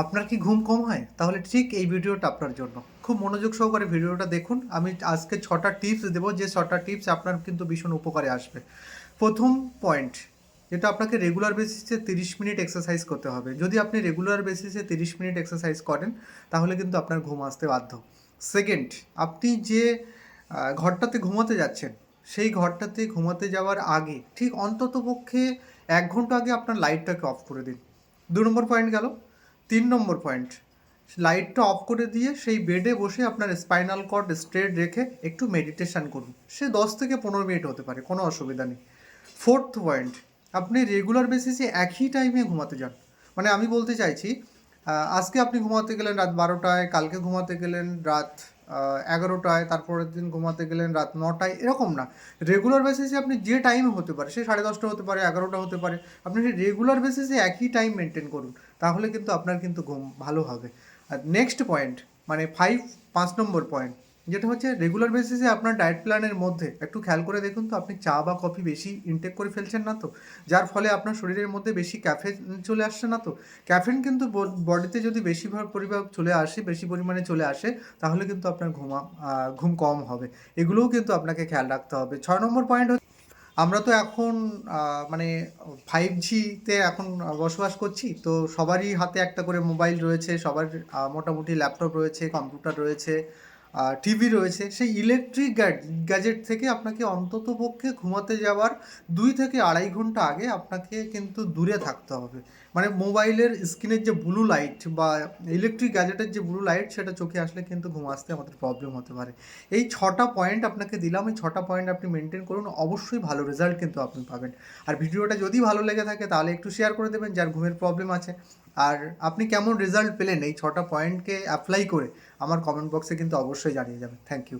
আপনার কি ঘুম কম হয়? তাহলে ঠিক এই ভিডিওটা আপনার জন্য। খুব মনোযোগ সহকারে ভিডিওটা দেখুন। আমি আজকে ৬ টা টিপস দেবো, যে ৬ টা টিপস আপনার কিন্তু ভীষণ উপকারে আসবে। ১ম পয়েন্ট, যেটা আপনাকে রেগুলার বেসিসে ৩০ মিনিট এক্সারসাইজ করতে হবে। যদি আপনি রেগুলার বেসিসে ৩০ মিনিট এক্সারসাইজ করেন, তাহলে কিন্তু আপনার ঘুম আসতে বাধ্য। সেকেন্ড, আপনি যে ঘরটাতে ঘুমাতে যাচ্ছেন, সেই ঘরটাতে ঘুমাতে যাওয়ার আগে ঠিক অন্ততপক্ষে ১ ঘন্টা আগে আপনার লাইটটাকে অফ করে দিন। ২ নম্বর পয়েন্ট গেল। ৩ নম্বর পয়েন্ট, লাইটটা অফ করে দিয়ে সেই বেডে বসে আপনার স্পাইনাল কর্ড স্ট্রেট রেখে একটু মেডিটেশন করুন। সে ১০ থেকে ১৫ মিনিট হতে পারে, কোনো অসুবিধা নেই। ফোর্থ পয়েন্ট, আপনি রেগুলার বেসিসে একই টাইমে ঘুমাতে যান। মানে আমি বলতে চাইছি, আজকে আপনি ঘুমাতে গেলেন রাত ১২টায়, কালকে ঘুমাতে গেলেন রাত ১১টায়, তারপরের দিন ঘুমাতে গেলেন রাত ৯টায়, এরকম না। রেগুলার বেসিসে আপনি যে টাইমে হতে পারে, সে ১০:৩০ হতে পারে, ১১টা হতে পারে, আপনি সেই রেগুলার বেসিসে একই টাইম মেনটেন করুন। তাহলে কিন্তু আপনার কিন্তু ঘুম ভালো হবে। আর নেক্সট পয়েন্ট, মানে ৫ নম্বর পয়েন্ট, যেটা হচ্ছে রেগুলার বেসিসে আপনার ডায়েট প্ল্যানের মধ্যে একটু খেয়াল করে দেখুন তো, আপনি চা বা কফি বেশি ইনটেক করে ফেলছেন না তো, যার ফলে আপনার শরীরের মধ্যে বেশি ক্যাফেন চলে আসছে না তো। ক্যাফেন কিন্তু বডিতে যদি বেশি পরিমাণে চলে আসে, তাহলে কিন্তু আপনার ঘুম কম হবে। এগুলোও কিন্তু আপনাকে খেয়াল রাখতে হবে। ৬ নম্বর পয়েন্ট, আমরা তো এখন মানে 5G-তে এখন বসবাস করছি। তো সবারই হাতে একটা করে মোবাইল রয়েছে, সবার মোটামুটি ল্যাপটপ রয়েছে, কম্পিউটার রয়েছে, টিভি রয়েছে। সেই ইলেকট্রিক গ্যাজেট থেকে আপনাকে অন্ততপক্ষে ঘুমাতে যাওয়ার ২ থেকে ২.৫ ঘন্টা আগে আপনাকে কিন্তু দূরে থাকতে হবে। মানে মোবাইলের স্ক্রিনের যে ব্লু লাইট বা ইলেকট্রিক গ্যাজেটের যে ব্লু লাইট, সেটা চোখে আসলে কিন্তু ঘুম আসতে আমাদের প্রবলেম হতে পারে। এই ৬টা পয়েন্ট আপনাকে দিলাম, এই ৬টা পয়েন্ট আপনি মেনটেন করুন, অবশ্যই ভালো রেজাল্ট কিন্তু আপনি পাবেন। আর ভিডিওটা যদি ভালো লেগে থাকে তাহলে একটু শেয়ার করে দেবেন যার ঘুমের প্রবলেম আছে। আর আপনি কেমন রেজাল্ট পেলেন এই ৬টা পয়েন্টকে অ্যাপ্লাই করে আমার কমেন্ট বক্সে কিন্তু অবশ্যই জানিয়ে যাবেন। Thank you.